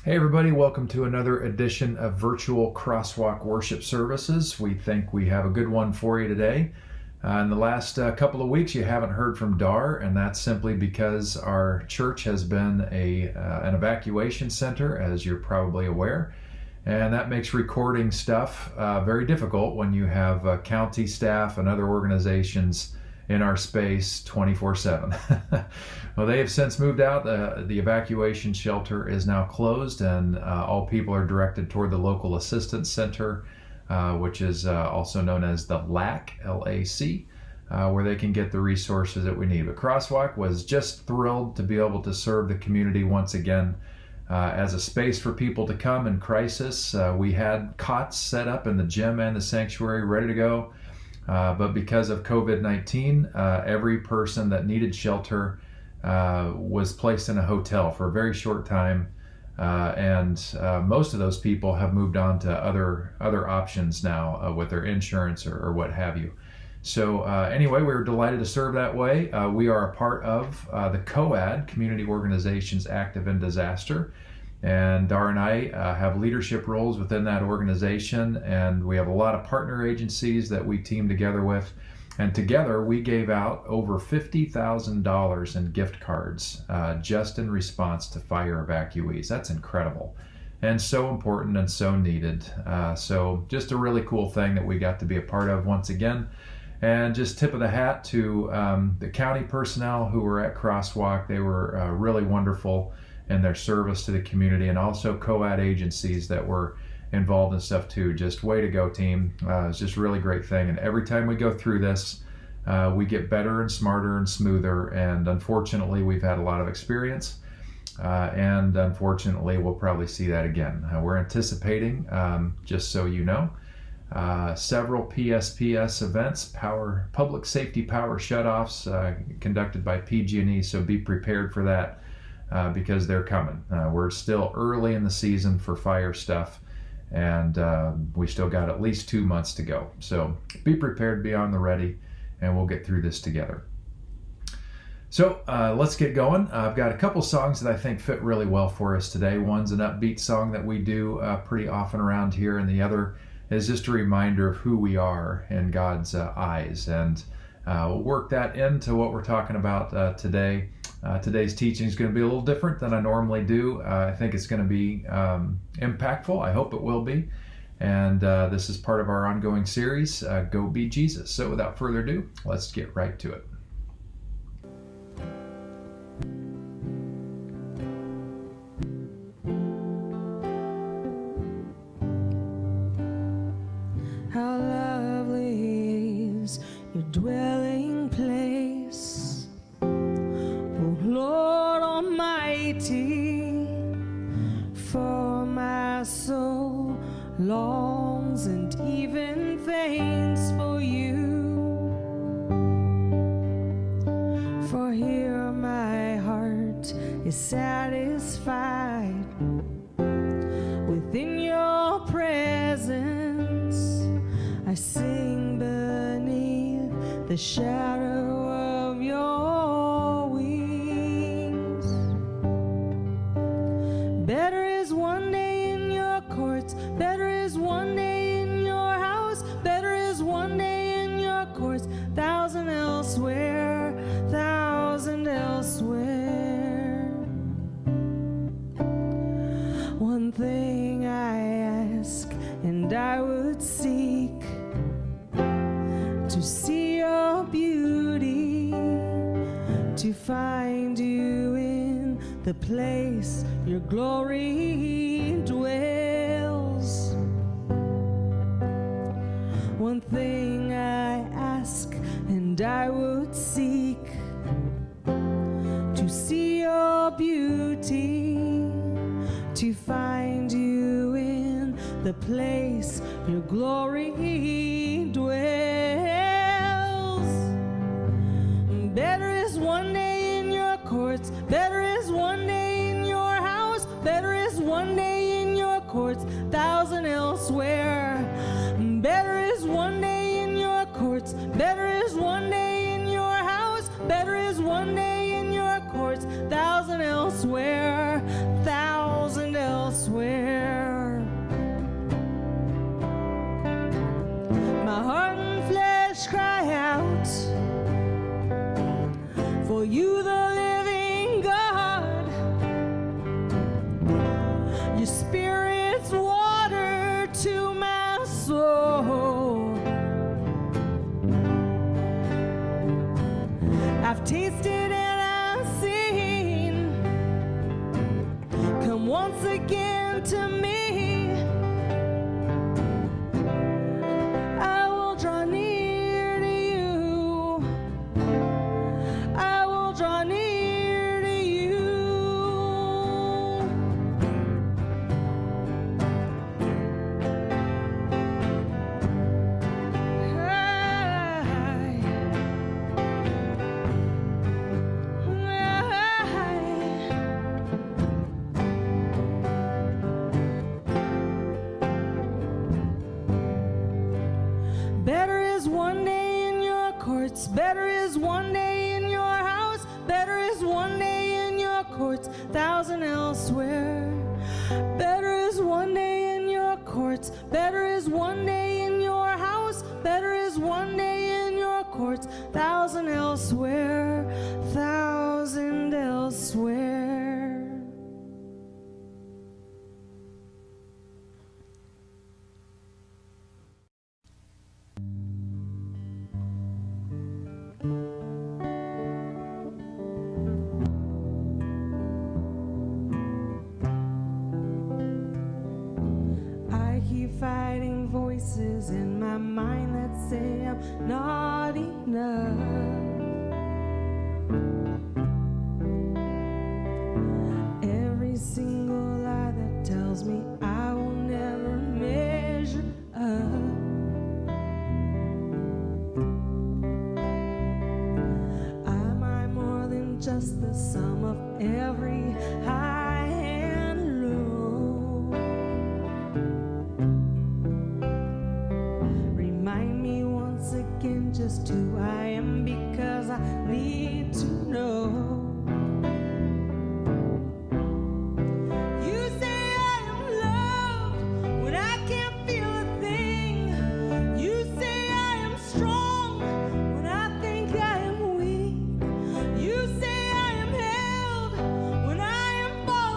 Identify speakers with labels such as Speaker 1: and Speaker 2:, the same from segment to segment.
Speaker 1: Hey everybody, welcome to another edition of virtual CrossWalk Worship services. We think we have a good one for you today. In the last couple of weeks you haven't heard from Dar, and that's simply because our church has been an evacuation center, as you're probably aware. And that makes recording stuff very difficult when you have county staff and other organizations in our space 24/7. Well, they have since moved out. The evacuation shelter is now closed, and all people are directed toward the local assistance center, which is also known as the LAC, L-A-C, where they can get the resources that we need. But CrossWalk was just thrilled to be able to serve the community once again as a space for people to come in crisis. We had cots set up in the gym and the sanctuary ready to go. But because of COVID-19, every person that needed shelter was placed in a hotel for a very short time, and most of those people have moved on to other options now with their insurance or what have you. So anyway, we were delighted to serve that way. We are a part of the COAD, Community Organizations Active in Disaster. And Dar and I have leadership roles within that organization, and we have a lot of partner agencies that we team together with. And together we gave out over $50,000 in gift cards just in response to fire evacuees. That's incredible and so important and so needed. So just a really cool thing that we got to be a part of once again. And just tip of the hat to the county personnel who were at CrossWalk. They were really wonderful in their service to the community, and also COAD agencies that were involved in stuff too. Just way to go, team. It's just a really great thing. And every time we go through this, we get better and smarter and smoother. And unfortunately, we've had a lot of experience. And unfortunately, we'll probably see that again. We're anticipating, just so you know, several PSPS events, public safety power shutoffs conducted by PG&E. So be prepared for that. Because they're coming. We're still early in the season for fire stuff, and we still got at least 2 months to go. So be prepared, be on the ready, and we'll get through this together. So let's get going. I've got a couple songs that I think fit really well for us today. One's an upbeat song that we do pretty often around here, and the other is just a reminder of who we are in God's eyes. And we'll work that into what we're talking about today. Today's teaching is going to be a little different than I normally do. I think it's going to be impactful. I hope it will be. And this is part of our ongoing series, Go Be Jesus. So without further ado, let's get right to it.
Speaker 2: How lovely is your dwelling place, Lord Almighty, for my soul longs and even faints for you. For here my heart is satisfied within your presence. I sing beneath the shadow of your wings. Better is one day in your courts, better is one day in your house, better is one day in your courts, thousand elsewhere, thousand elsewhere. One thing I ask and I would seek, to see your beauty, to find you in the place your glory dwells. One thing I ask and I would seek, to see your beauty, to find you in the place your glory dwells. Better is one day in your courts, better is one day in your house, better is one day in your courts, thousand elsewhere. Better is one day in your courts, better is one day in your house, better is one day in your courts, thousand elsewhere, thousand elsewhere. Oh, you the living God, your spirit's water to my soul. I've tasted and I've seen. Come once again to me. I will draw near to you. I will draw near to you. Better is one day in your courts, better is one day in your house, better is one day in your courts, thousand elsewhere. Better is one day in your courts, better is one day in your house, better is one day in your courts, thousand elsewhere, thousand elsewhere. I keep fighting voices in my mind that say I'm not enough. Every single lie that tells me I will never measure up. Am I more than just the sum of every high and low? Remind me once again just who I am, because I need to know. You say I am loved when I can't feel a thing. You say I am strong when I think I am weak. You say I am held when I am falling.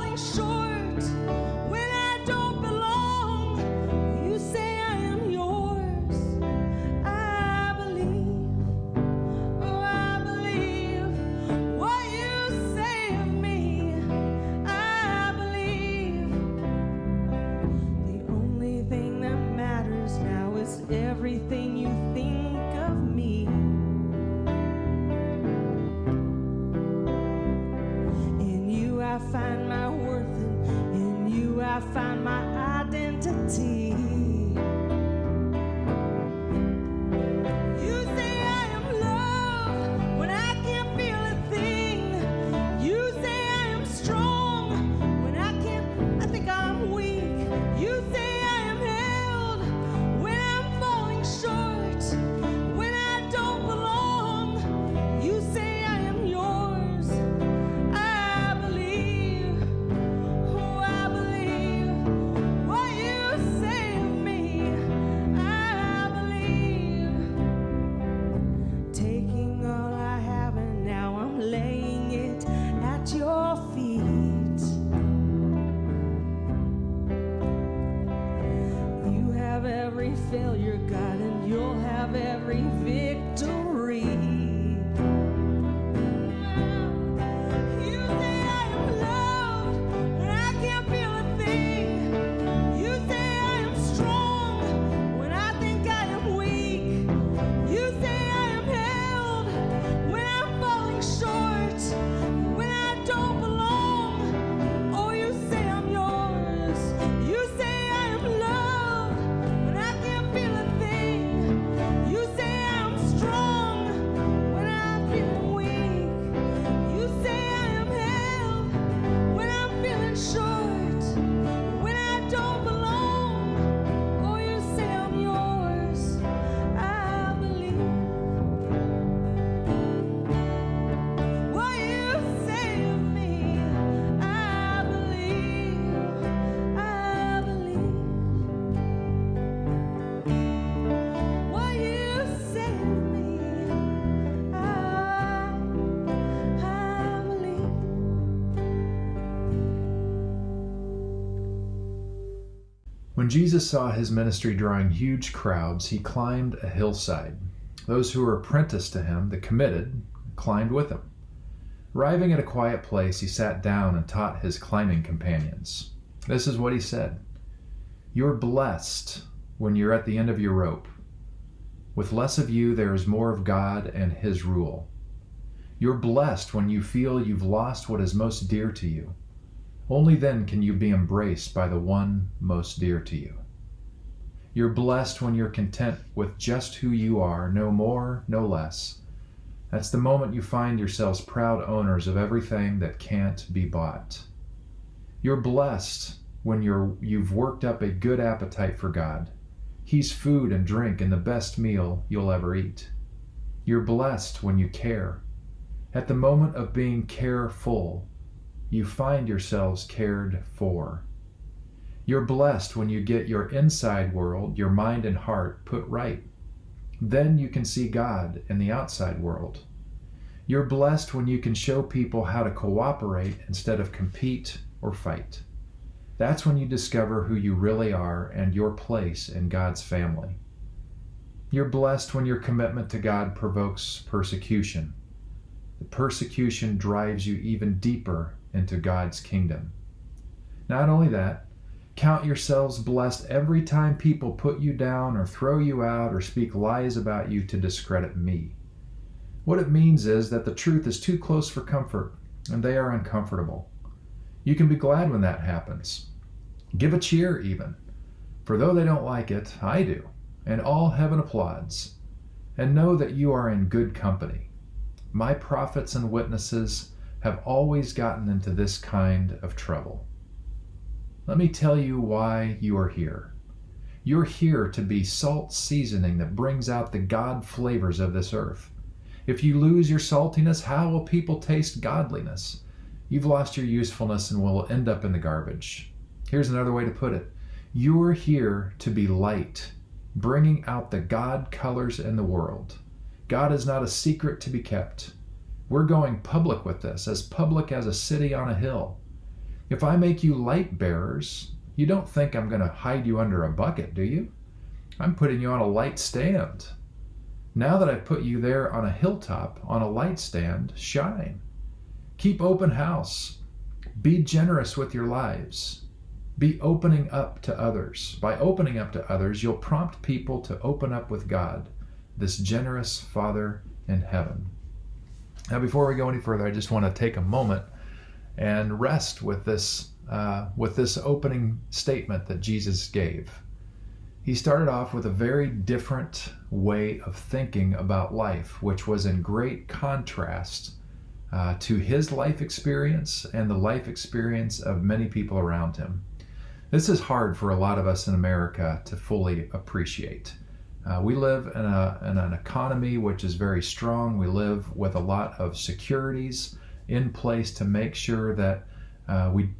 Speaker 1: Jesus saw his ministry drawing huge crowds, he climbed a hillside. Those who were apprenticed to him, the committed, climbed with him. Arriving at a quiet place, he sat down and taught his climbing companions. This is what he said: "You're blessed when you're at the end of your rope. With less of you, there is more of God and his rule. You're blessed when you feel you've lost what is most dear to you. Only then can you be embraced by the one most dear to you. You're blessed when you're content with just who you are, no more, no less. That's the moment you find yourselves proud owners of everything that can't be bought. You're blessed when you've worked up a good appetite for God. He's food and drink and the best meal you'll ever eat. You're blessed when you care. At the moment of being careful, you find yourselves cared for. You're blessed when you get your inside world, your mind and heart, put right. Then you can see God in the outside world. You're blessed when you can show people how to cooperate instead of compete or fight. That's when you discover who you really are and your place in God's family. You're blessed when your commitment to God provokes persecution. The persecution drives you even deeper into God's kingdom. Not only that, count yourselves blessed every time people put you down or throw you out or speak lies about you to discredit me. What it means is that the truth is too close for comfort, and they are uncomfortable. You can be glad when that happens. Give a cheer even, for though they don't like it, I do, and all heaven applauds. And know that you are in good company. My prophets and witnesses have always gotten into this kind of trouble. Let me tell you why you are here. You're here to be salt seasoning that brings out the God flavors of this earth. If you lose your saltiness, how will people taste godliness? You've lost your usefulness and will end up in the garbage. Here's another way to put it. You're here to be light, bringing out the God colors in the world. God is not a secret to be kept. We're going public with this, as public as a city on a hill. If I make you light bearers, you don't think I'm going to hide you under a bucket, do you? I'm putting you on a light stand. Now that I've put you there on a hilltop, on a light stand, shine. Keep open house. Be generous with your lives. Be opening up to others. By opening up to others, you'll prompt people to open up with God, this generous Father in heaven. Now, before we go any further, I just want to take a moment and rest with this opening statement that Jesus gave. He started off with a very different way of thinking about life, which was in great contrast to his life experience and the life experience of many people around him. This is hard for a lot of us in America to fully appreciate. We live in an economy which is very strong. We live with a lot of securities in place to make sure that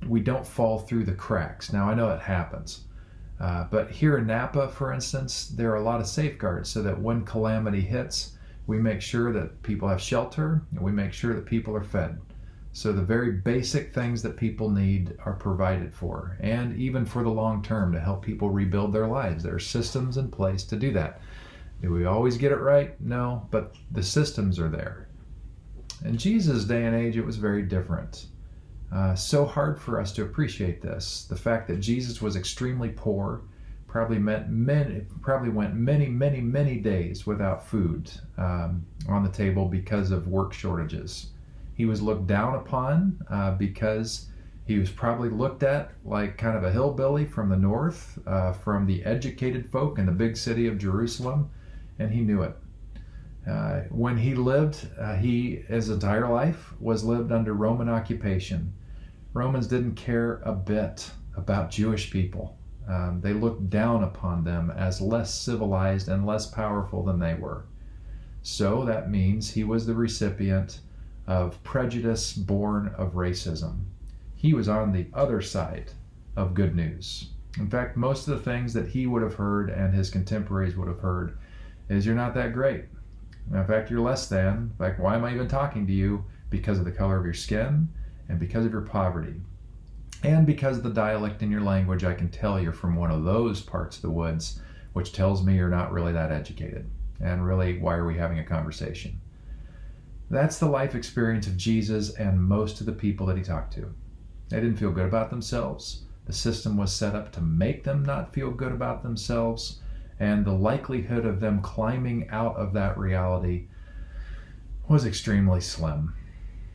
Speaker 1: we don't fall through the cracks. Now, I know it happens. But here in Napa, for instance, there are a lot of safeguards so that when calamity hits, we make sure that people have shelter and we make sure that people are fed. So the very basic things that people need are provided for, and even for the long term to help people rebuild their lives. There are systems in place to do that. Do we always get it right? No, but the systems are there. In Jesus' day and age, it was very different. So hard for us to appreciate this. The fact that Jesus was extremely poor probably went many days without food on the table because of work shortages. He was looked down upon because he was probably looked at like kind of a hillbilly from the north, from the educated folk in the big city of Jerusalem, and he knew it. When he lived, his entire life was lived under Roman occupation. Romans didn't care a bit about Jewish people. They looked down upon them as less civilized and less powerful than they were. So that means he was the recipient of prejudice born of racism. He was on the other side of good news. In fact, most of the things that he would have heard and his contemporaries would have heard is, you're not that great. In fact, you're less than. Like, why am I even talking to you? Because of the color of your skin and because of your poverty. And because of the dialect in your language, I can tell you're from one of those parts of the woods, which tells me you're not really that educated. And really, why are we having a conversation? That's the life experience of Jesus and most of the people that he talked to. They didn't feel good about themselves. The system was set up to make them not feel good about themselves. And the likelihood of them climbing out of that reality was extremely slim.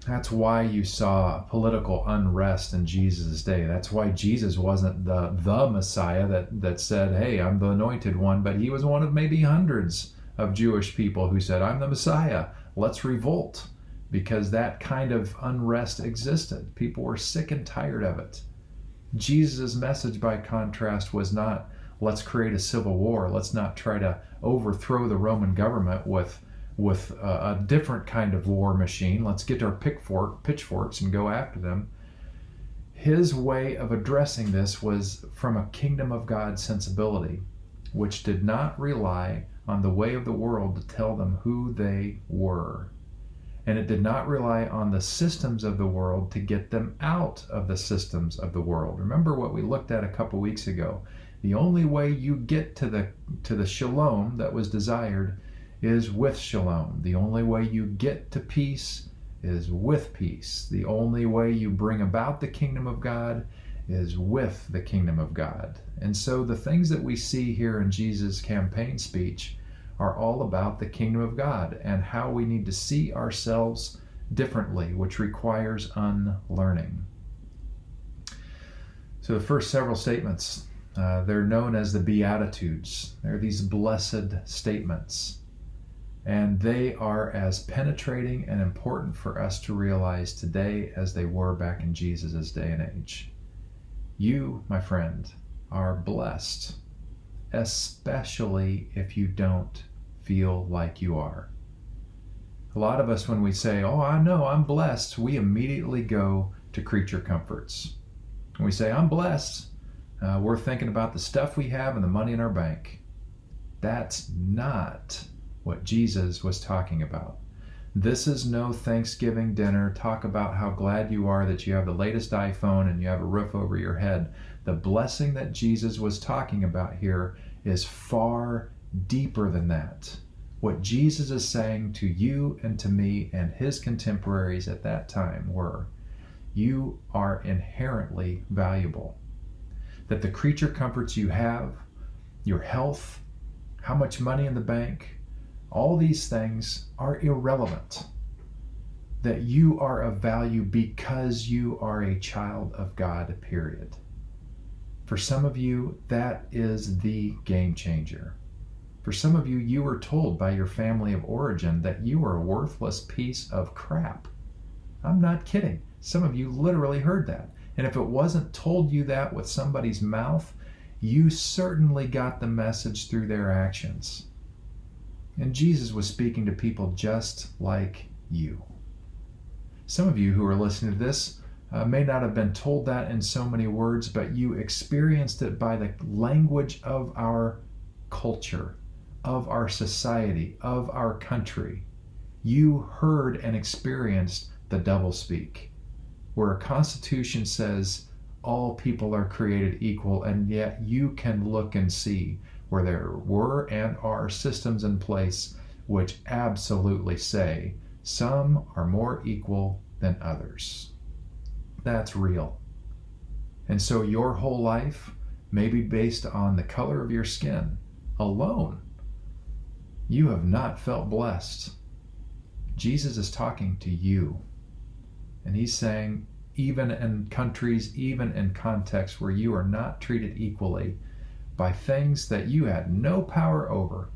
Speaker 1: That's why you saw political unrest in Jesus' day. That's why Jesus wasn't the Messiah that said, hey, I'm the anointed one, but he was one of maybe hundreds of Jewish people who said, I'm the Messiah, let's revolt, because that kind of unrest existed. People were sick and tired of it. Jesus' message, by contrast, was not, let's create a civil war, let's not try to overthrow the Roman government with a different kind of war machine. Let's get our pitchforks and go after them. His way of addressing this was from a kingdom of God sensibility, which did not rely on the way of the world to tell them who they were. And it did not rely on the systems of the world to get them out of the systems of the world. Remember what we looked at a couple weeks ago. The only way you get to the shalom that was desired is with shalom. The only way you get to peace is with peace. The only way you bring about the kingdom of God is with the kingdom of God. And so the things that we see here in Jesus' campaign speech are all about the kingdom of God and how we need to see ourselves differently, which requires unlearning. So the first several statements, they're known as the Beatitudes. They're these blessed statements. And they are as penetrating and important for us to realize today as they were back in Jesus' day and age. You, my friend, are blessed, especially if you don't feel like you are. A lot of us, when we say, oh, I know I'm blessed, we immediately go to creature comforts. When we say, I'm blessed, we're thinking about the stuff we have and the money in our bank. That's not what Jesus was talking about. This is no Thanksgiving dinner. Talk about how glad you are that you have the latest iPhone and you have a roof over your head. The blessing that Jesus was talking about here is far deeper than that. What Jesus is saying to you and to me and his contemporaries at that time were, you are inherently valuable. That the creature comforts you have, your health, how much money in the bank, all these things are irrelevant. That you are of value because you are a child of God, period. For some of you, that is the game changer. For some of you, you were told by your family of origin that you are a worthless piece of crap. I'm not kidding. Some of you literally heard that. And if it wasn't told you that with somebody's mouth, you certainly got the message through their actions. And Jesus was speaking to people just like you. Some of you who are listening to this may not have been told that in so many words, but you experienced it by the language of our culture, of our society, of our country. You heard and experienced the doublespeak, where a constitution says all people are created equal, and yet you can look and see where there were and are systems in place which absolutely say some are more equal than others. That's real. And so your whole life may be based on the color of your skin alone. You have not felt blessed. Jesus is talking to you. And he's saying, even in countries, even in contexts where you are not treated equally, by things that you had no power over,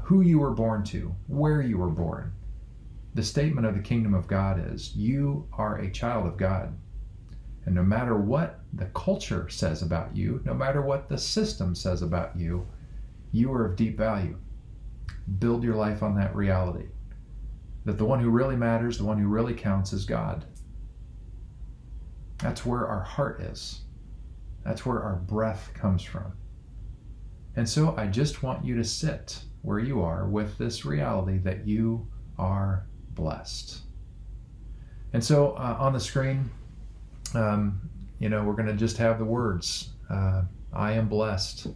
Speaker 1: who you were born to, where you were born. The statement of the kingdom of God is, you are a child of God. And no matter what the culture says about you, no matter what the system says about you, you are of deep value. Build your life on that reality. That the one who really matters, the one who really counts is God. That's where our heart is. That's where our breath comes from. And so I just want you to sit where you are with this reality that you are blessed. And so on the screen, we're going to just have the words, I am blessed.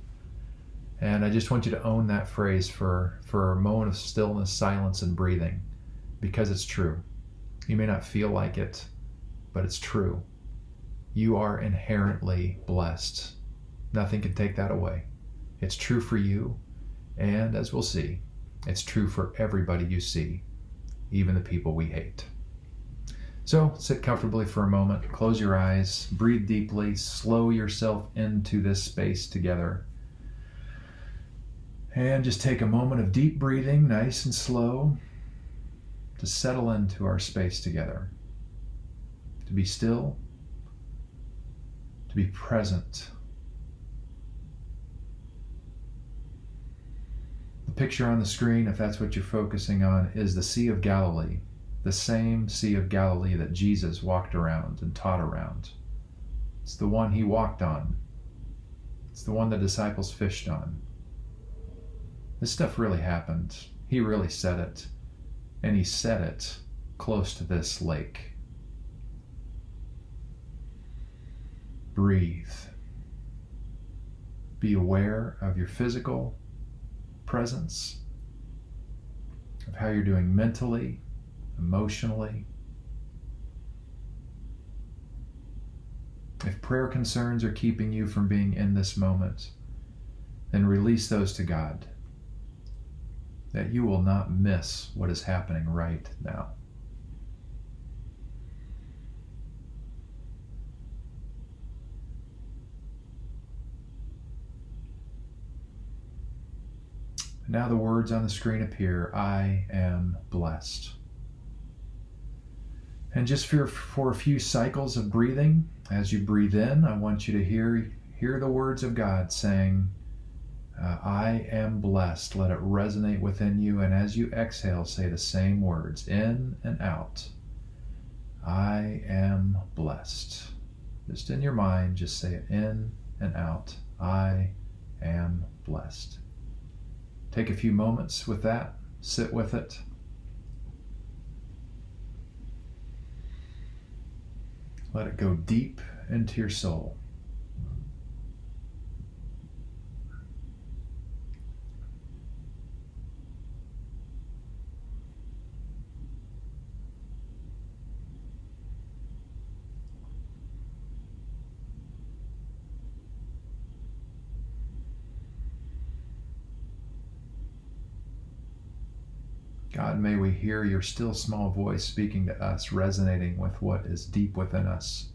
Speaker 1: And I just want you to own that phrase for a moment of stillness, silence, and breathing, because it's true. You may not feel like it, but it's true. You are inherently blessed. Nothing can take that away. It's true for you, and as we'll see, it's true for everybody you see, even the people we hate. So sit comfortably for a moment, close your eyes, breathe deeply, slow yourself into this space together. And just take a moment of deep breathing, nice and slow, to settle into our space together. To be still, to be present. The picture on the screen, if that's what you're focusing on, is the Sea of Galilee, the same Sea of Galilee that Jesus walked around and taught around. It's the one he walked on. It's the one the disciples fished on. This stuff really happened. He really said it. And he said it close to this lake. Breathe. Be aware of your physical presence, of how you're doing mentally, emotionally. If prayer concerns are keeping you from being in this moment, then release those to God, that you will not miss what is happening right now. Now the words on the screen appear, I am blessed. And just for a few cycles of breathing, as you breathe in, I want you to hear the words of God saying, I am blessed. Let it resonate within you. And as you exhale, say the same words, in and out. I am blessed. Just in your mind, just say it in and out. I am blessed. Take a few moments with that. Sit with it. Let it go deep into your soul. God, may we hear your still small voice speaking to us, resonating with what is deep within us.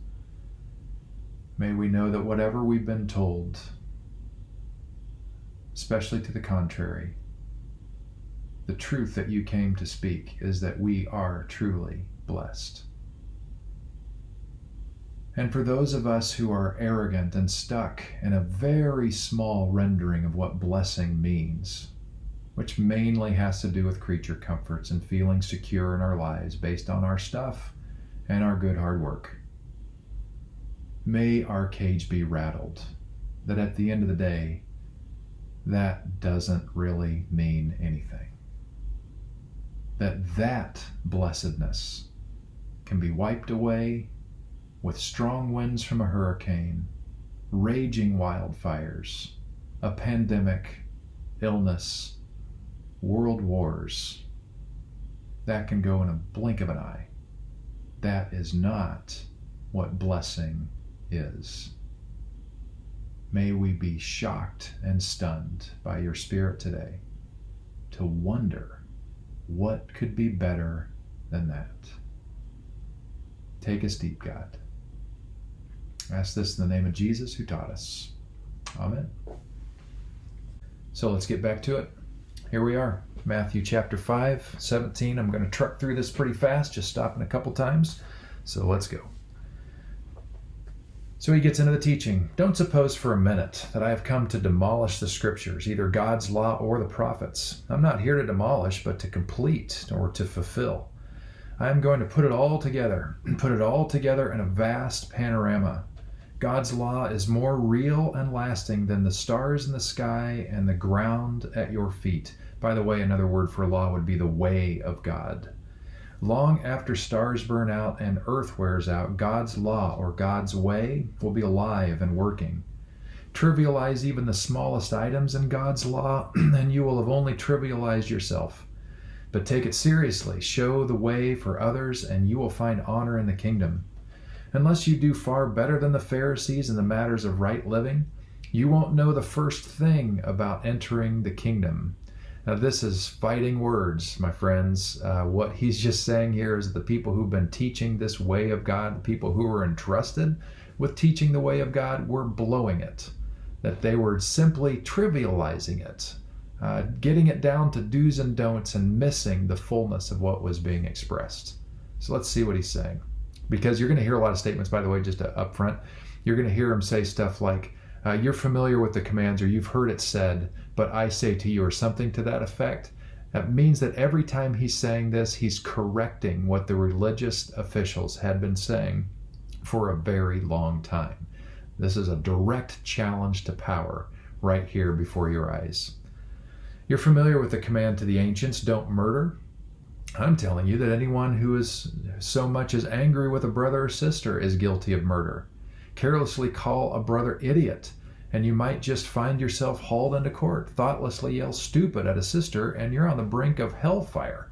Speaker 1: May we know that whatever we've been told, especially to the contrary, the truth that you came to speak is that we are truly blessed. And for those of us who are arrogant and stuck in a very small rendering of what blessing means, which mainly has to do with creature comforts and feeling secure in our lives based on our stuff and our good hard work. May our cage be rattled, that at the end of the day, that doesn't really mean anything. That blessedness can be wiped away with strong winds from a hurricane, raging wildfires, a pandemic, illness, world wars. That can go in a blink of an eye. That is not what blessing is. May we be shocked and stunned by your Spirit today to wonder what could be better than that. Take us deep, God. I ask this in the name of Jesus who taught us. Amen. So let's get back to it. Here we are, Matthew chapter 5, 17. I'm going to truck through this pretty fast, just stopping a couple times. So let's go. So he gets into the teaching. Don't suppose for a minute that I have come to demolish the scriptures, either God's law or the prophets. I'm not here to demolish, but to complete or to fulfill. I am going to put it all together in a vast panorama. God's law is more real and lasting than the stars in the sky and the ground at your feet. By the way, another word for law would be the way of God. Long after stars burn out and earth wears out, God's law or God's way will be alive and working. Trivialize even the smallest items in God's law, and you will have only trivialized yourself. But take it seriously, show the way for others, and you will find honor in the kingdom. Unless you do far better than the Pharisees in the matters of right living, you won't know the first thing about entering the kingdom. Now, this is fighting words, my friends. What he's just saying here is that the people who've been teaching this way of God, the people who were entrusted with teaching the way of God, were blowing it. That they were simply trivializing it, getting it down to do's and don'ts and missing the fullness of what was being expressed. So let's see what he's saying. Because you're going to hear a lot of statements, by the way, just up front. You're going to hear him say stuff like, you're familiar with the commands, or you've heard it said, but I say to you, or something to that effect. That means that every time he's saying this, he's correcting what the religious officials had been saying for a very long time. This is a direct challenge to power right here before your eyes. You're familiar with the command to the ancients, don't murder. I'm telling you that anyone who is so much as angry with a brother or sister is guilty of murder. Carelessly call a brother idiot, and you might just find yourself hauled into court. Thoughtlessly yell stupid at a sister, and you're on the brink of hellfire.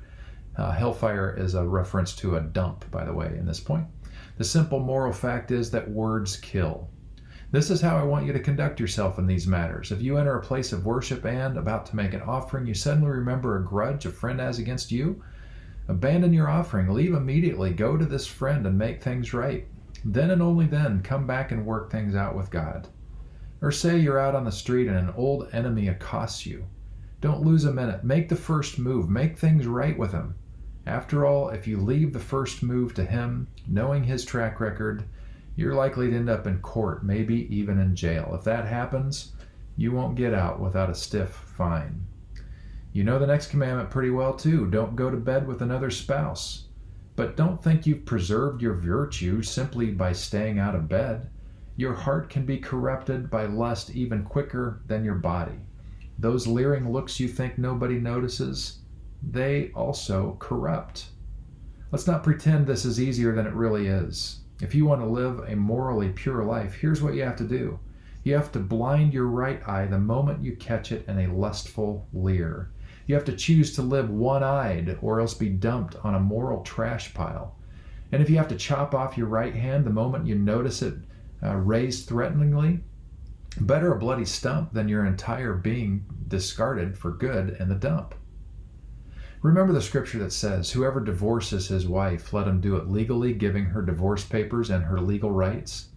Speaker 1: Hellfire is a reference to a dump, by the way, in this point. The simple moral fact is that words kill. This is how I want you to conduct yourself in these matters. If you enter a place of worship and, about to make an offering, you suddenly remember a grudge a friend has against you, abandon your offering, leave immediately, go to this friend and make things right. Then and only then, come back and work things out with God. Or say you're out on the street and an old enemy accosts you. Don't lose a minute. Make the first move. Make things right with him. After all, if you leave the first move to him, knowing his track record, you're likely to end up in court, maybe even in jail. If that happens, you won't get out without a stiff fine. You know the next commandment pretty well too. Don't go to bed with another spouse. But don't think you've preserved your virtue simply by staying out of bed. Your heart can be corrupted by lust even quicker than your body. Those leering looks you think nobody notices, they also corrupt. Let's not pretend this is easier than it really is. If you want to live a morally pure life, here's what you have to do. You have to blind your right eye the moment you catch it in a lustful leer. You have to choose to live one-eyed or else be dumped on a moral trash pile. And if you have to chop off your right hand the moment you notice it raised threateningly, better a bloody stump than your entire being discarded for good in the dump. Remember the scripture that says, whoever divorces his wife, let him do it legally, giving her divorce papers and her legal rights.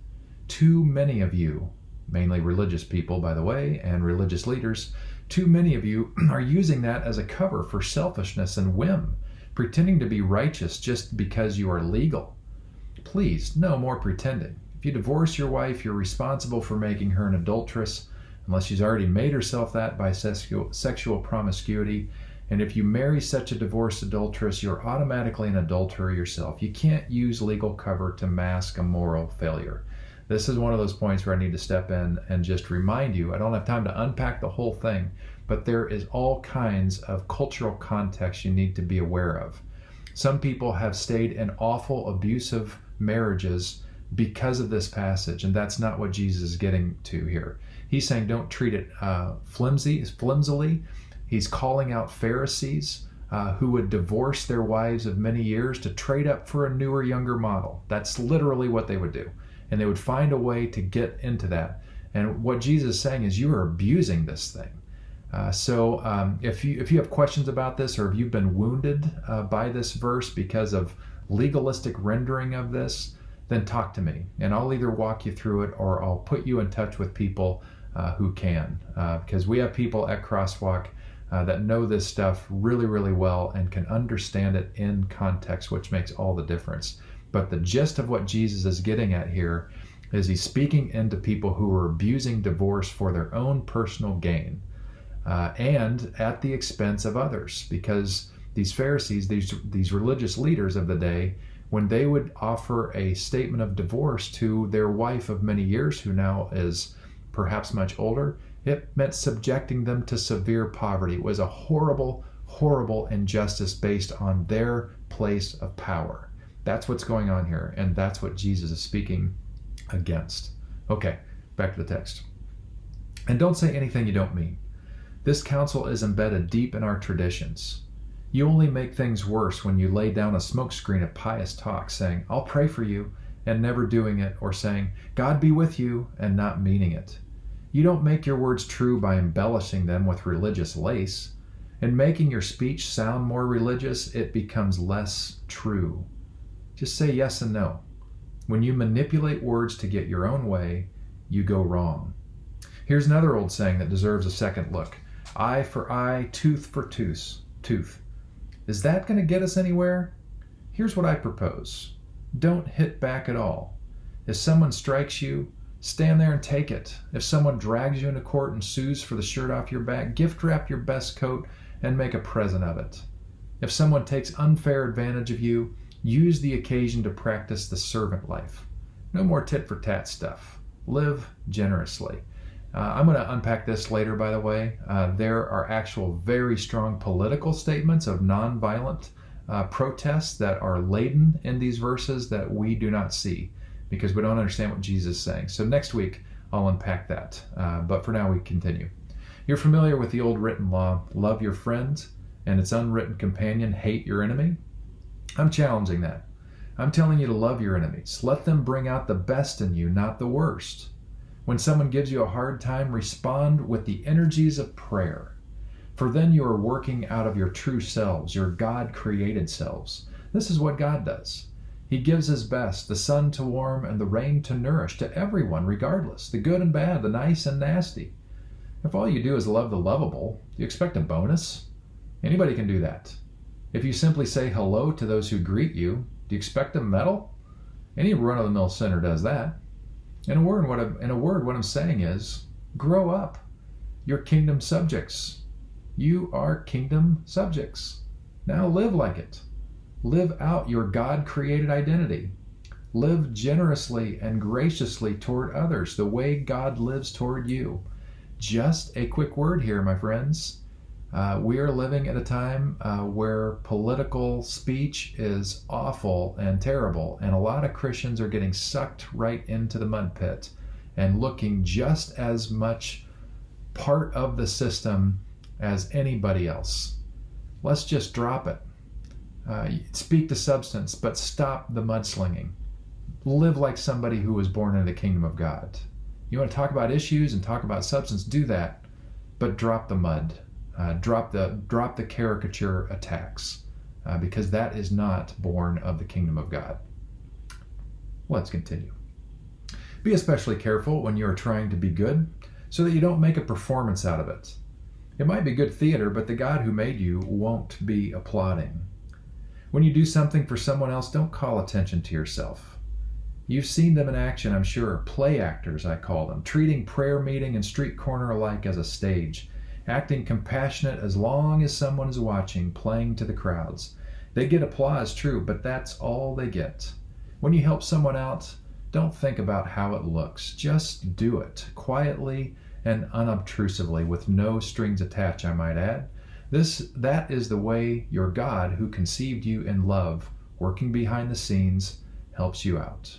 Speaker 1: Too many of you, mainly religious people, by the way, and religious leaders, too many of you are using that as a cover for selfishness and whim, pretending to be righteous just because you are legal. Please, no more pretending. If you divorce your wife, you're responsible for making her an adulteress, unless she's already made herself that by sexual promiscuity. And if you marry such a divorced adulteress, you're automatically an adulterer yourself. You can't use legal cover to mask a moral failure. This is one of those points where I need to step in and just remind you. I don't have time to unpack the whole thing, but there is all kinds of cultural context you need to be aware of. Some people have stayed in awful, abusive marriages because of this passage, and that's not what Jesus is getting to here. He's saying don't treat it flimsily. He's calling out Pharisees who would divorce their wives of many years to trade up for a newer, younger model. That's literally what they would do. And they would find a way to get into that. And what Jesus is saying is you are abusing this thing. So if you have questions about this, or if you've been wounded by this verse because of legalistic rendering of this, then talk to me. And I'll either walk you through it or I'll put you in touch with people who can. Because we have people at CrossWalk that know this stuff really, really well and can understand it in context, which makes all the difference. But the gist of what Jesus is getting at here is he's speaking into people who are abusing divorce for their own personal gain and at the expense of others. Because these Pharisees, these religious leaders of the day, when they would offer a statement of divorce to their wife of many years, who now is perhaps much older, it meant subjecting them to severe poverty. It was a horrible, horrible injustice based on their place of power. That's what's going on here, and that's what Jesus is speaking against. Okay, back to the text. And don't say anything you don't mean. This counsel is embedded deep in our traditions. You only make things worse when you lay down a smokescreen of pious talk, saying, I'll pray for you, and never doing it, or saying, God be with you, and not meaning it. You don't make your words true by embellishing them with religious lace. In making your speech sound more religious, it becomes less true. Just say yes and no. When you manipulate words to get your own way, you go wrong. Here's another old saying that deserves a second look. Eye for eye, tooth for tooth. Is that going to get us anywhere? Here's what I propose. Don't hit back at all. If someone strikes you, stand there and take it. If someone drags you into court and sues for the shirt off your back, gift wrap your best coat and make a present of it. If someone takes unfair advantage of you, use the occasion to practice the servant life. No more tit for tat stuff. Live generously. I'm going to unpack this later, by the way. There are actual very strong political statements of nonviolent protests that are laden in these verses that we do not see because we don't understand what Jesus is saying. So next week, I'll unpack that. But for now, we continue. You're familiar with the old written law, love your friend, and its unwritten companion, hate your enemy. I'm challenging that. I'm telling you to love your enemies. Let them bring out the best in you, not the worst. When someone gives you a hard time, respond with the energies of prayer. For then you are working out of your true selves, your God-created selves. This is what God does. He gives his best, the sun to warm and the rain to nourish to everyone, regardless, the good and bad, the nice and nasty. If all you do is love the lovable, do you expect a bonus? Anybody can do that. If you simply say hello to those who greet you, do you expect a medal? Any run-of-the-mill sinner does that. In a word, what I'm saying is, grow up. You're kingdom subjects. You are kingdom subjects. Now live like it. Live out your God-created identity. Live generously and graciously toward others, the way God lives toward you. Just a quick word here, my friends. We are living at a time where political speech is awful and terrible, and a lot of Christians are getting sucked right into the mud pit and looking just as much part of the system as anybody else. Let's just drop it. Speak to substance, but stop the mudslinging. Live like somebody who was born into the kingdom of God. You want to talk about issues and talk about substance, do that, but drop the mud. Drop the caricature attacks, because that is not born of the kingdom of God. Let's continue. Be especially careful when you are trying to be good, so that you don't make a performance out of it. It might be good theater, but the God who made you won't be applauding. When you do something for someone else, don't call attention to yourself. You've seen them in action, I'm sure. Play actors, I call them, treating prayer meeting and street corner alike as a stage, acting compassionate as long as someone is watching, playing to the crowds. They get applause, true, but that's all they get. When you help someone out, don't think about how it looks. Just do it, quietly and unobtrusively, with no strings attached, I might add. That is the way your God, who conceived you in love, working behind the scenes, helps you out.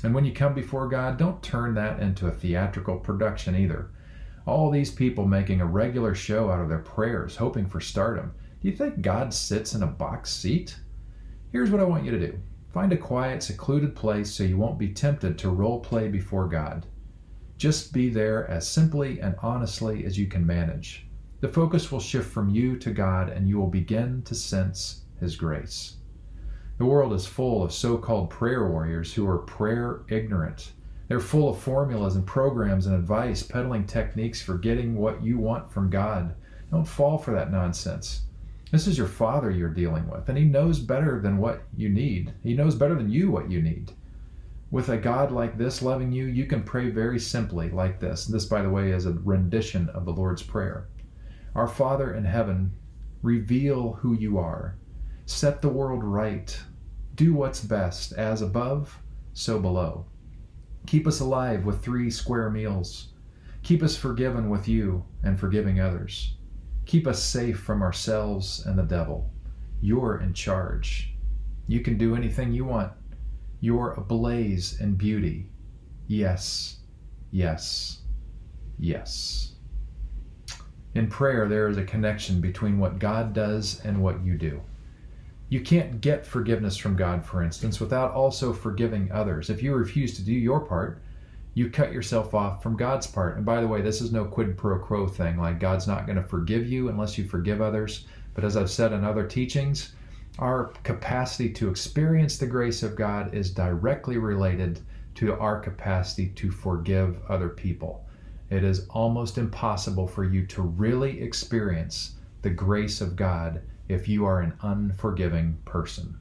Speaker 1: And when you come before God, don't turn that into a theatrical production either. All these people making a regular show out of their prayers, hoping for stardom. Do you think God sits in a box seat? Here's what I want you to do. Find a quiet, secluded place so you won't be tempted to role play before God. Just be there as simply and honestly as you can manage. The focus will shift from you to God, and you will begin to sense His grace. The world is full of so-called prayer warriors who are prayer ignorant. They're full of formulas and programs and advice, peddling techniques for getting what you want from God. Don't fall for that nonsense. This is your Father you're dealing with, and He knows better than what you need. He knows better than you what you need. With a God like this loving you, you can pray very simply like this. This, by the way, is a rendition of the Lord's Prayer. Our Father in heaven, reveal who you are. Set the world right. Do what's best, as above, so below. Keep us alive with 3 square meals. Keep us forgiven with you and forgiving others. Keep us safe from ourselves and the devil. You're in charge. You can do anything you want. You're ablaze in beauty. Yes, yes, yes. In prayer, there is a connection between what God does and what you do. You can't get forgiveness from God, for instance, without also forgiving others. If you refuse to do your part, you cut yourself off from God's part. And by the way, this is no quid pro quo thing, like God's not going to forgive you unless you forgive others. But as I've said in other teachings, our capacity to experience the grace of God is directly related to our capacity to forgive other people. It is almost impossible for you to really experience the grace of God if you are an unforgiving person.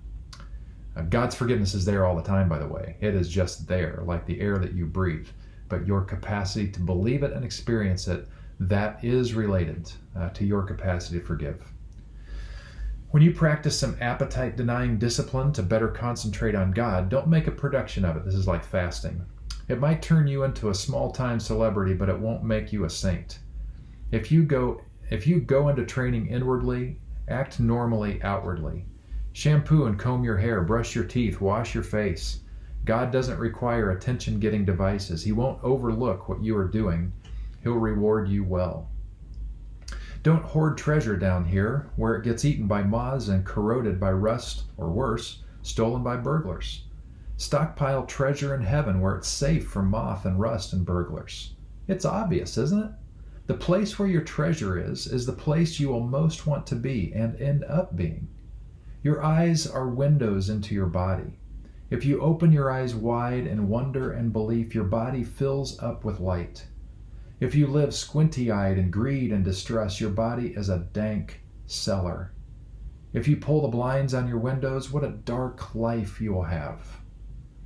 Speaker 1: God's forgiveness is there all the time, by the way. It is just there, like the air that you breathe. But your capacity to believe it and experience it, that is related to your capacity to forgive. When you practice some appetite-denying discipline to better concentrate on God, don't make a production of it. This is like fasting. It might turn you into a small-time celebrity, but it won't make you a saint. If you go into training inwardly, act normally outwardly. Shampoo and comb your hair, brush your teeth, wash your face. God doesn't require attention-getting devices. He won't overlook what you are doing. He'll reward you well. Don't hoard treasure down here where it gets eaten by moths and corroded by rust, or worse, stolen by burglars. Stockpile treasure in heaven where it's safe from moth and rust and burglars. It's obvious, isn't it? The place where your treasure is the place you will most want to be and end up being. Your eyes are windows into your body. If you open your eyes wide in wonder and belief, your body fills up with light. If you live squinty-eyed in greed and distress, your body is a dank cellar. If you pull the blinds on your windows, what a dark life you will have.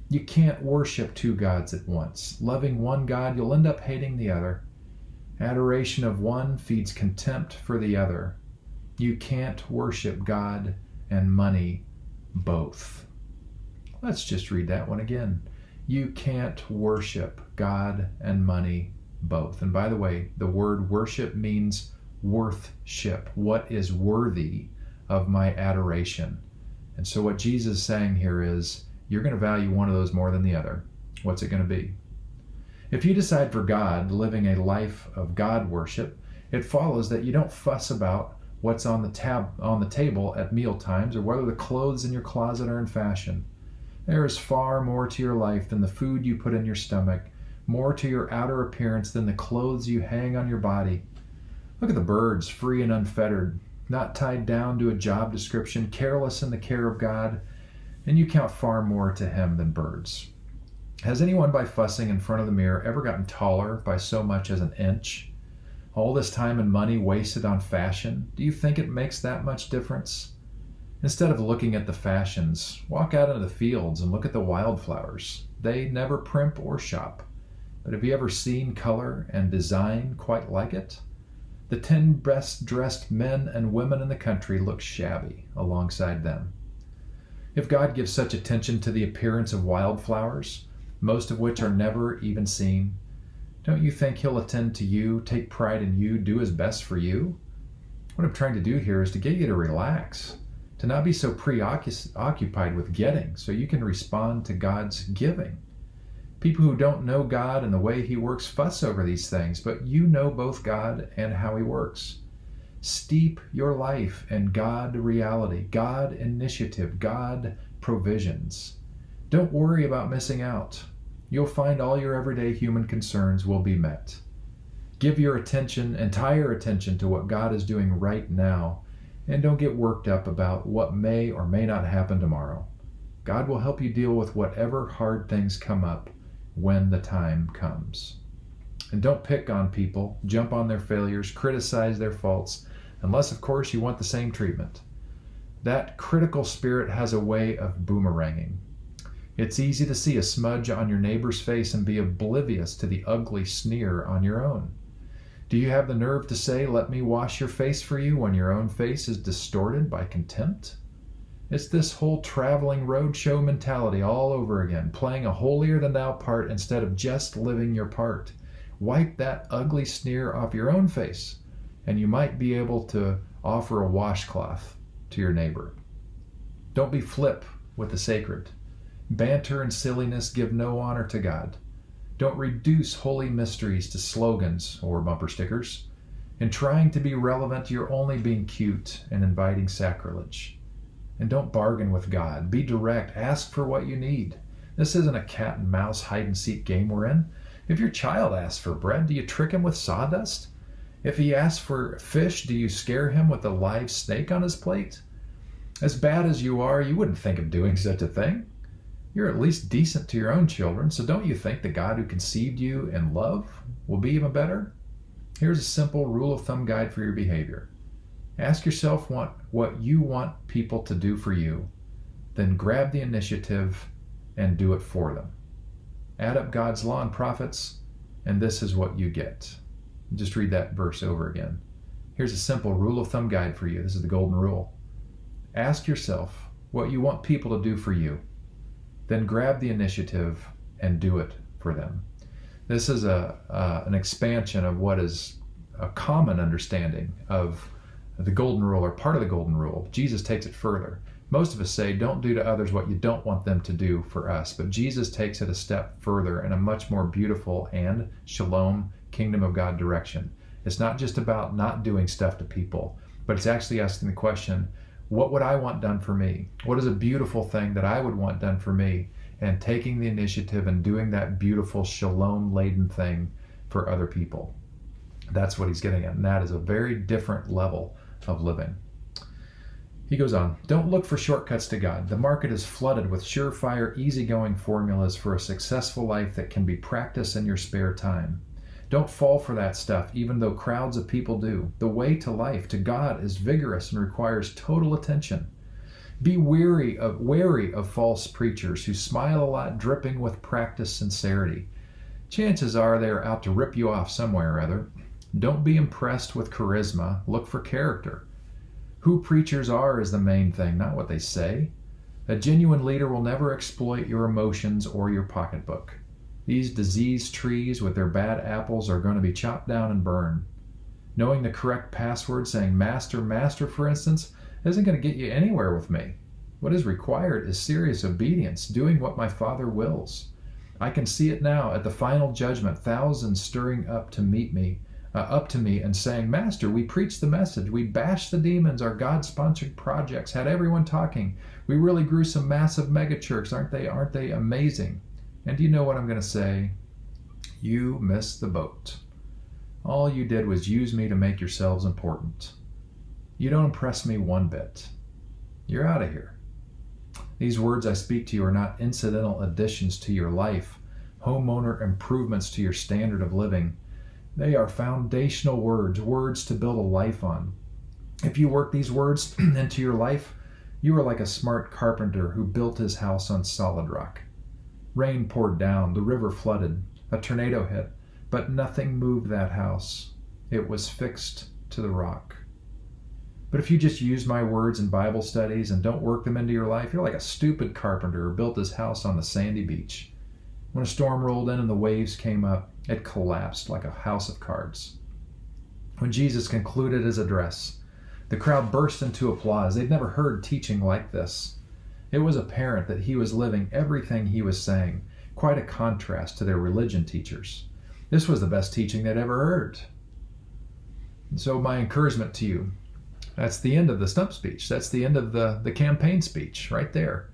Speaker 1: You can't worship two gods at once. Loving one God, you'll end up hating the other. Adoration of one feeds contempt for the other. You can't worship God and money both. Let's just read that one again. You can't worship God and money both. And by the way, the word worship means worthship. What is worthy of my adoration? And so what Jesus is saying here is, you're going to value one of those more than the other. What's it going to be? If you decide for God, living a life of God worship, it follows that you don't fuss about what's on the table at meal times or whether the clothes in your closet are in fashion. There is far more to your life than the food you put in your stomach, more to your outer appearance than the clothes you hang on your body. Look at the birds, free and unfettered, not tied down to a job description, careless in the care of God, and you count far more to Him than birds. Has anyone by fussing in front of the mirror ever gotten taller by so much as an inch? All this time and money wasted on fashion, do you think it makes that much difference? Instead of looking at the fashions, walk out into the fields and look at the wildflowers. They never primp or shop. But have you ever seen color and design quite like it? The 10 best dressed men and women in the country look shabby alongside them. If God gives such attention to the appearance of wildflowers, most of which are never even seen, don't you think He'll attend to you, take pride in you, do His best for you? What I'm trying to do here is to get you to relax, to not be so preoccupied with getting, so you can respond to God's giving. People who don't know God and the way He works fuss over these things, but you know both God and how He works. Steep your life in God reality, God initiative, God provisions. Don't worry about missing out. You'll find all your everyday human concerns will be met. Give your attention, entire attention, to what God is doing right now, and don't get worked up about what may or may not happen tomorrow. God will help you deal with whatever hard things come up when the time comes. And don't pick on people, jump on their failures, criticize their faults, unless, of course, you want the same treatment. That critical spirit has a way of boomeranging. It's easy to see a smudge on your neighbor's face and be oblivious to the ugly sneer on your own. Do you have the nerve to say, "Let me wash your face for you," when your own face is distorted by contempt? It's this whole traveling roadshow mentality all over again, playing a holier-than-thou part instead of just living your part. Wipe that ugly sneer off your own face, and you might be able to offer a washcloth to your neighbor. Don't be flip with the sacred. Banter and silliness give no honor to God. Don't reduce holy mysteries to slogans or bumper stickers. In trying to be relevant, you're only being cute and inviting sacrilege. And don't bargain with God. Be direct. Ask for what you need. This isn't a cat and mouse hide and seek game we're in. If your child asks for bread, do you trick him with sawdust? If he asks for fish, do you scare him with a live snake on his plate? As bad as you are, you wouldn't think of doing such a thing. You're at least decent to your own children, so don't you think the God who conceived you in love will be even better? Here's a simple rule of thumb guide for your behavior. Ask yourself what you want people to do for you, then grab the initiative and do it for them. Add up God's law and prophets, and this is what you get. Just read that verse over again. Here's a simple rule of thumb guide for you. This is the golden rule. Ask yourself what you want people to do for you, then grab the initiative and do it for them. This is an expansion of what is a common understanding of the golden rule, or part of the golden rule. Jesus takes it further. Most of us say, don't do to others what you don't want them to do for us. But Jesus takes it a step further in a much more beautiful and shalom kingdom of God direction. It's not just about not doing stuff to people, but it's actually asking the question, what would I want done for me? What is a beautiful thing that I would want done for me? And taking the initiative and doing that beautiful shalom-laden thing for other people. That's what he's getting at, and that is a very different level of living. He goes on, don't look for shortcuts to God. The market is flooded with surefire, easygoing formulas for a successful life that can be practiced in your spare time. Don't fall for that stuff, even though crowds of people do. The way to life, to God, is vigorous and requires total attention. Be wary of false preachers who smile a lot, dripping with practiced sincerity. Chances are they are out to rip you off somewhere or other. Don't be impressed with charisma. Look for character. Who preachers are is the main thing, not what they say. A genuine leader will never exploit your emotions or your pocketbook. These diseased trees with their bad apples are going to be chopped down and burned. Knowing the correct password, saying master, master, for instance, isn't going to get you anywhere with me. What is required is serious obedience, doing what my Father wills. I can see it now at the final judgment, thousands stirring up to me and saying, Master, we preached the message. We bashed the demons. Our God-sponsored projects had everyone talking. We really grew some massive megachurches. Aren't they amazing? And do you know what I'm going to say? You missed the boat. All you did was use me to make yourselves important. You don't impress me one bit. You're out of here. These words I speak to you are not incidental additions to your life, homeowner improvements to your standard of living. They are foundational words, words to build a life on. If you work these words into your life, you are like a smart carpenter who built his house on solid rock. Rain poured down, the river flooded, a tornado hit, but nothing moved that house. It was fixed to the rock. But if you just use my words in Bible studies and don't work them into your life, you're like a stupid carpenter who built his house on the sandy beach. When a storm rolled in and the waves came up, it collapsed like a house of cards. When Jesus concluded his address, the crowd burst into applause. They'd never heard teaching like this. It was apparent that he was living everything he was saying, quite a contrast to their religion teachers. This was the best teaching they'd ever heard. And so my encouragement to you, that's the end of the stump speech. That's the end of the campaign speech right there.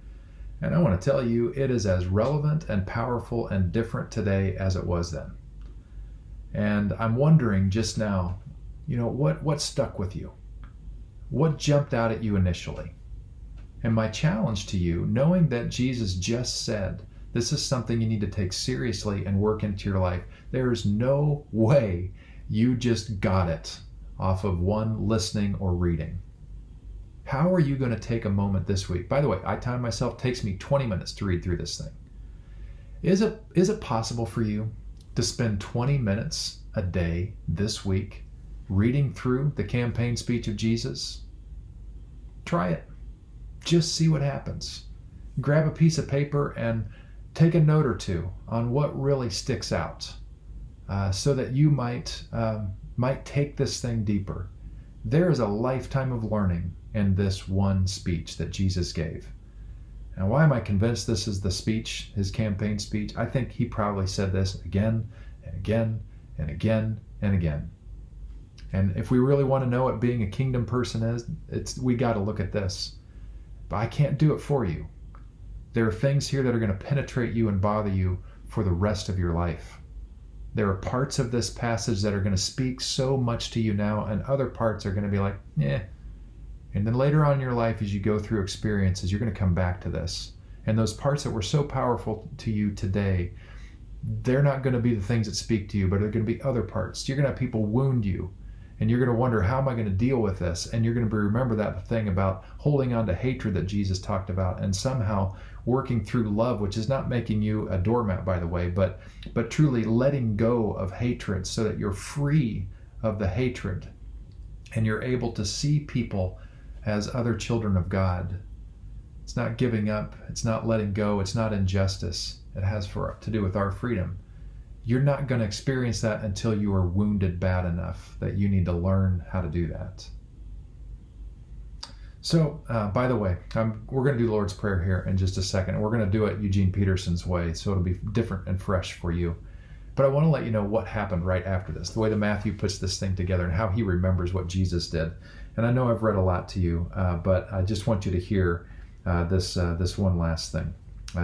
Speaker 1: And I want to tell you, it is as relevant and powerful and different today as it was then. And I'm wondering just now, what stuck with you? What jumped out at you initially? And my challenge to you, knowing that Jesus just said, this is something you need to take seriously and work into your life. There is no way you just got it off of one listening or reading. How are you going to take a moment this week? By the way, I time myself, it takes me 20 minutes to read through this thing. Is it possible for you to spend 20 minutes a day this week reading through the campaign speech of Jesus? Try it. Just see what happens. Grab a piece of paper and take a note or two on what really sticks out, so that you might take this thing deeper. There is a lifetime of learning in this one speech that Jesus gave. Now, why am I convinced this is the speech, his campaign speech? I think he probably said this again and again and again and again. And if we really want to know what being a kingdom person is, we got to look at this. But I can't do it for you. There are things here that are going to penetrate you and bother you for the rest of your life. There are parts of this passage that are going to speak so much to you now, and other parts are going to be like, eh. And then later on in your life, as you go through experiences, you're going to come back to this. And those parts that were so powerful to you today, they're not going to be the things that speak to you, but they're going to be other parts. You're going to have people wound you, and you're going to wonder, how am I going to deal with this? And you're going to remember that thing about holding on to hatred that Jesus talked about, and somehow working through love, which is not making you a doormat, by the way, but truly letting go of hatred so that you're free of the hatred and you're able to see people as other children of God. It's not giving up. It's not letting go. It's not injustice. It has to do with our freedom. You're not going to experience that until you are wounded bad enough that you need to learn how to do that. So, by the way, we're going to do the Lord's Prayer here in just a second. We're going to do it Eugene Peterson's way, so it'll be different and fresh for you. But I want to let you know what happened right after this, the way that Matthew puts this thing together and how he remembers what Jesus did. And I know I've read a lot to you, but I just want you to hear this one last thing.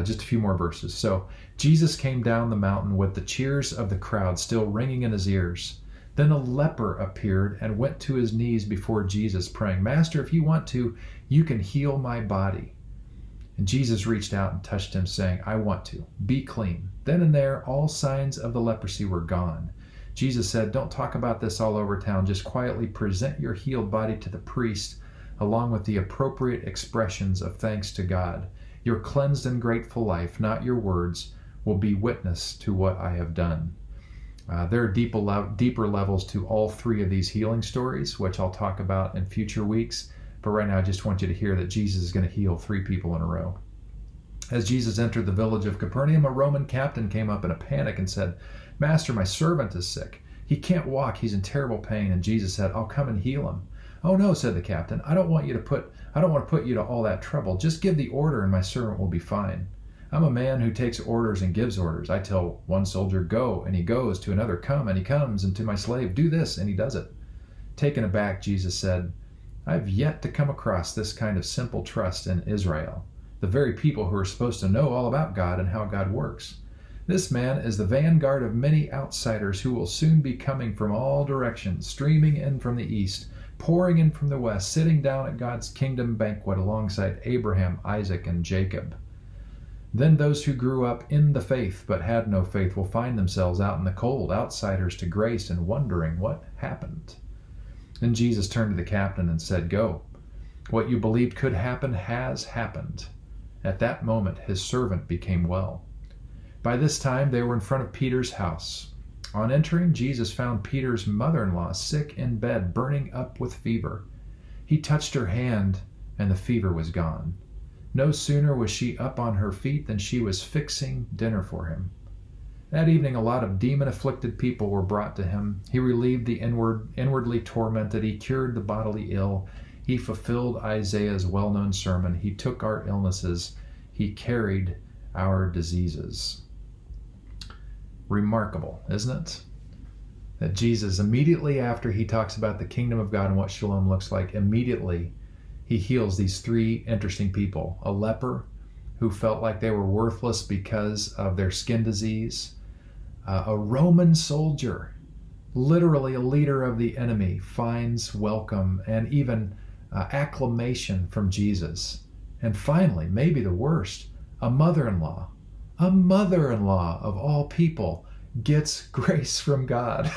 Speaker 1: Just a few more verses. So, Jesus came down the mountain with the cheers of the crowd still ringing in his ears. Then a leper appeared and went to his knees before Jesus, praying, "Master, if you want to, you can heal my body." And Jesus reached out and touched him, saying, "I want to. Be clean." Then and there, all signs of the leprosy were gone. Jesus said, "Don't talk about this all over town. Just quietly present your healed body to the priest, along with the appropriate expressions of thanks to God. Your cleansed and grateful life, not your words, will be witness to what I have done." There are deeper levels to all three of these healing stories, which I'll talk about in future weeks. But right now, I just want you to hear that Jesus is going to heal 3 people in a row. As Jesus entered the village of Capernaum, a Roman captain came up in a panic and said, "Master, my servant is sick. He can't walk. He's in terrible pain." And Jesus said, "I'll come and heal him." "Oh no," said the captain. I don't want to put you to all that trouble. Just give the order and my servant will be fine. I'm a man who takes orders and gives orders. I tell one soldier, 'Go,' and he goes, to another, 'Come,' and he comes, and to my slave, 'Do this,' and he does it." Taken aback, Jesus said, "I've yet to come across this kind of simple trust in Israel, the very people who are supposed to know all about God and how God works. This man is the vanguard of many outsiders who will soon be coming from all directions, streaming in from the east, pouring in from the west, sitting down at God's kingdom banquet alongside Abraham, Isaac, and Jacob. Then those who grew up in the faith but had no faith will find themselves out in the cold, outsiders to grace and wondering what happened." Then Jesus turned to the captain and said, "Go. What you believed could happen has happened." At that moment, his servant became well. By this time, they were in front of Peter's house. On entering, Jesus found Peter's mother-in-law sick in bed, burning up with fever. He touched her hand, and the fever was gone. No sooner was she up on her feet than she was fixing dinner for him. That evening, a lot of demon-afflicted people were brought to him. He relieved the inwardly tormented. He cured the bodily ill. He fulfilled Isaiah's well-known sermon. He took our illnesses. He carried our diseases. Remarkable, isn't it? That Jesus, immediately after he talks about the kingdom of God and what shalom looks like, immediately he heals these 3 interesting people. A leper who felt like they were worthless because of their skin disease. A Roman soldier, literally a leader of the enemy, finds welcome and even acclamation from Jesus. And finally, maybe the worst, a mother-in-law of all people gets grace from God.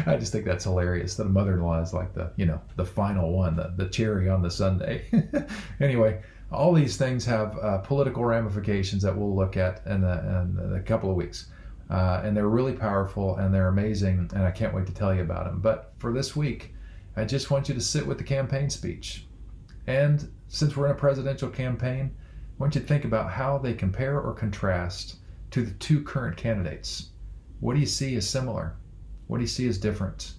Speaker 1: I just think that's hilarious that a mother-in-law is like the final one, the cherry on the sundae. Anyway, all these things have political ramifications that we'll look at in a couple of weeks. And they're really powerful and they're amazing, and I can't wait to tell you about them. But for this week, I just want you to sit with the campaign speech. And since we're in a presidential campaign, I want you to think about how they compare or contrast to the 2 current candidates. What do you see as similar? What do you see as different?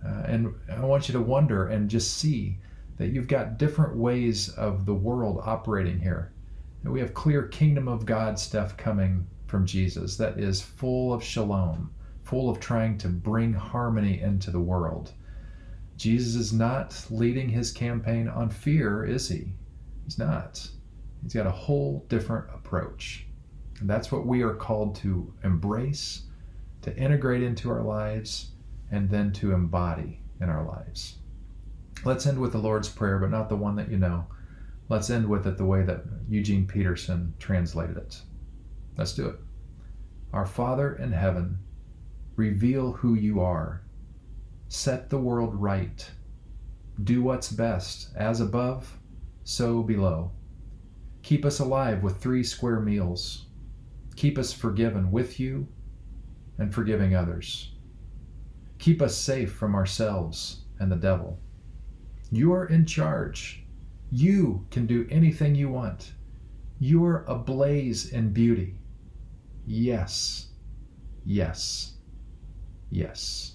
Speaker 1: And I want you to wonder and just see that you've got different ways of the world operating here. that we have clear kingdom of God stuff coming from Jesus that is full of shalom, full of trying to bring harmony into the world. Jesus is not leading his campaign on fear, is he? He's not. He's got a whole different approach. And that's what we are called to embrace, to integrate into our lives, and then to embody in our lives. Let's end with the Lord's Prayer, but not the one that you know. Let's end with it the way that Eugene Peterson translated it. Let's do it. Our Father in heaven, reveal who you are. Set the world right. Do what's best, as above, so below. Keep us alive with 3 square meals. Keep us forgiven with you and forgiving others. Keep us safe from ourselves and the devil. You're in charge. You can do anything you want. You're ablaze in beauty. Yes, yes, yes.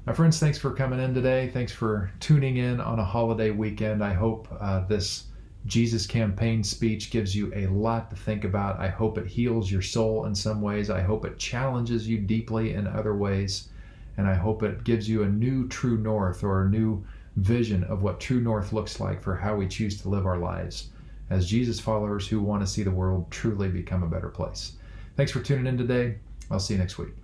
Speaker 1: My friends, thanks for coming in today. Thanks for tuning in on a holiday weekend. I hope this Jesus campaign speech gives you a lot to think about. I hope it heals your soul in some ways. I hope it challenges you deeply in other ways. And I hope it gives you a new true north, or a new vision of what true north looks like for how we choose to live our lives as Jesus followers who want to see the world truly become a better place. Thanks for tuning in today. I'll see you next week.